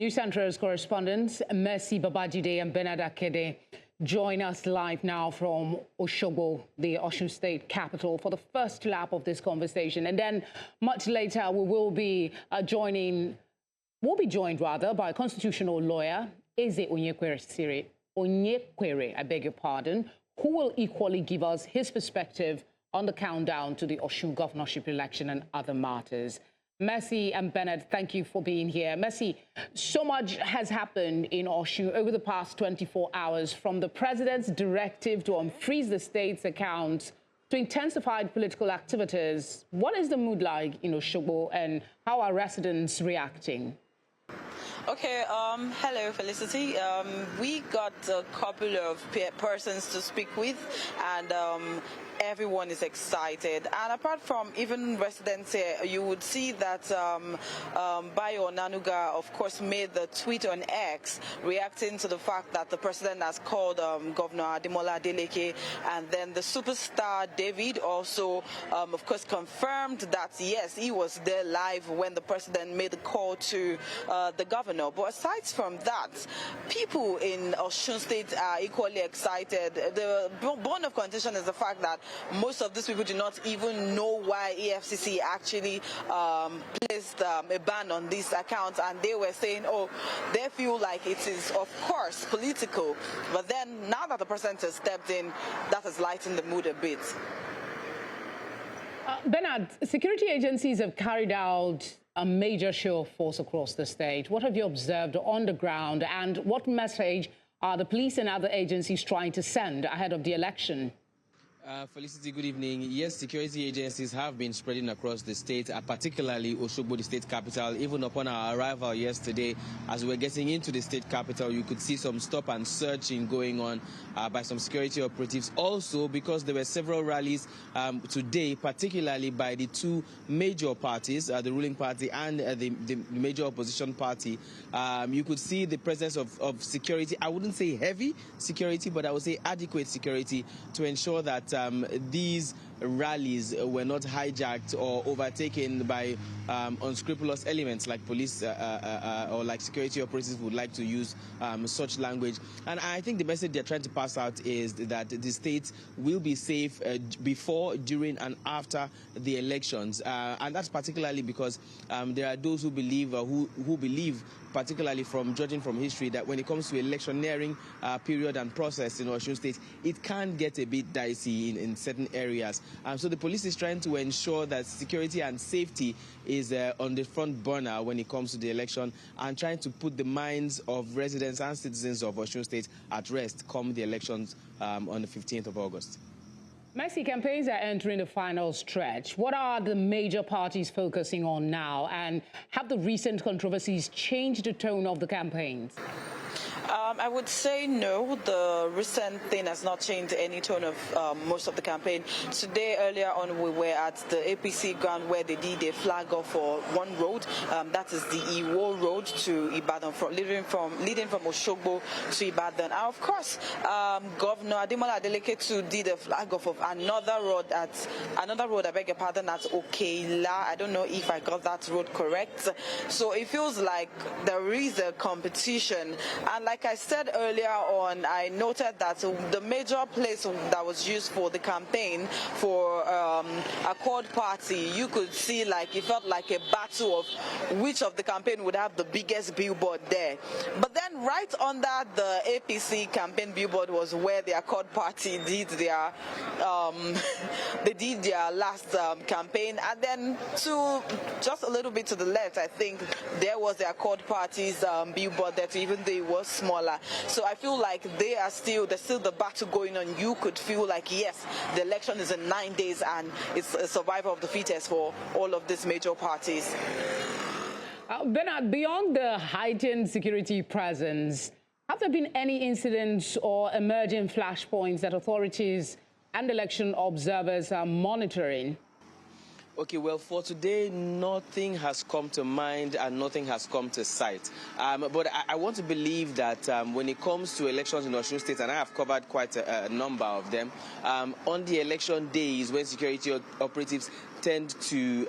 News Central's correspondents Mercy, Babajide and Bernard Akede join us live now from Osogbo, the Osun State capital, for the first lap of this conversation. And then much later, we'll be joined by constitutional lawyer Eze Onyekwere, I beg your pardon, who will equally give us his perspective on the countdown to the Osun governorship election and other matters. Mercy and Bernard, thank you for being here. Mercy, so much has happened in Osun over the past 24 hours, from the president's directive to unfreeze the state's accounts to intensified political activities. What is the mood like in Osogbo, and how are residents reacting? Okay, hello Felicity. We got a couple of persons to speak with, and everyone is excited. And apart from even residents here, you would see that Bayo Nanuga, of course, made the tweet on X reacting to the fact that the president has called Governor Bola Tinubu, and then the superstar David also, of course, confirmed that, yes, he was there live when the president made the call to the governor. But aside from that, people in Osun State are equally excited. The bone of contention is the fact that most of these people do not even know why EFCC actually placed a ban on these accounts, and they were saying, oh, they feel like it is, of course, political. But then, now that the president has stepped in, that has lightened the mood a bit. Bernard, security agencies have carried out a major show of force across the state. What have you observed on the ground, and what message are the police and other agencies trying to send ahead of the election? Felicity, good evening. Yes, security agencies have been spreading across the state, particularly Osogbo, the state capital. Even upon our arrival yesterday, as we were getting into the state capital, you could see some stop and searching going on by some security operatives. Also, because there were several rallies today, particularly by the two major parties, the ruling party and the major opposition party, you could see the presence of security. I wouldn't say heavy security, but I would say adequate security to ensure that these rallies were not hijacked or overtaken by unscrupulous elements like police or like security operatives would like to use such language. And I think the message they're trying to pass out is that the state will be safe before, during, and after the elections. And that's particularly because there are those who believe, who believe, particularly from judging from history, that when it comes to electioneering period and process in Osun State, it can get a bit dicey in certain areas. So the police is trying to ensure that security and safety is on the front burner when it comes to the election, and trying to put the minds of residents and citizens of Osun State at rest come the elections on the 15th of August. Mercy, campaigns are entering the final stretch. What are the major parties focusing on now, and have the recent controversies changed the tone of the campaigns? I would say no. The recent thing has not changed any tone of most of the campaign. Today, earlier on, we were at the APC ground where they did a flag off for one road. That is the Iwo Road to Ibadan, leading from Osogbo to Ibadan. And of course, Governor Bola Tinubu did a flag off of another road, I beg your pardon, at Okeila. I don't know if I got that road correct. So it feels like there is a competition. And like I said earlier on, I noted that the major place that was used for the campaign for Accord Party, you could see like it felt like a battle of which of the campaign would have the biggest billboard there. But then right under the APC campaign billboard was where the Accord Party did their last campaign, and then to just a little bit to the left, I think there was the Accord Party's billboard there, even though it was smaller. So I feel like there's still the battle going on. You could feel like, yes, the election is in 9 days, and it's a survival of the fittest for all of these major parties. Bernard, beyond the heightened security presence, have there been any incidents or emerging flashpoints that authorities and election observers are monitoring? Okay, well, for today, nothing has come to mind and nothing has come to sight. But I want to believe that when it comes to elections in Osun State, and I have covered quite a number of them, on the election days when security operatives tend to,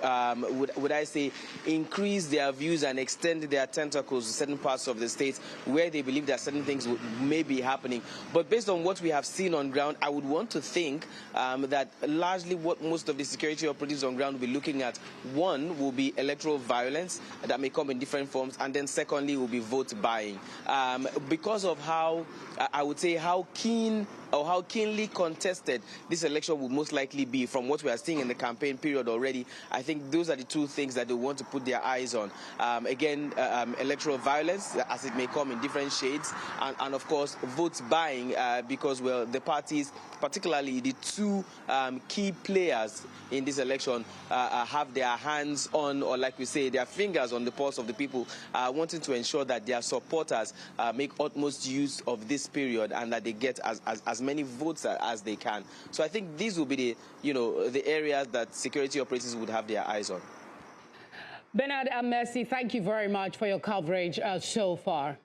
would I say, increase their views and extend their tentacles to certain parts of the state where they believe that certain things may be happening. But based on what we have seen on ground, I would want to think that largely what most of the security operatives on ground will be looking at, one, will be electoral violence that may come in different forms, and then secondly will be vote buying. Because of how, I would say, how keenly contested this election will most likely be from what we are seeing in the campaign period already, I think those are the two things that they want to put their eyes on. Again, electoral violence, as it may come in different shades, and of course, vote buying, because, well, the parties, particularly the two key players in this election, have their hands on, or like we say, their fingers on the pulse of the people, wanting to ensure that their supporters make utmost use of this period and that they get as many votes as they can. So I think these will be the, the areas that security operators would have their eyes on. Bernard and Mercy, thank you very much for your coverage so far.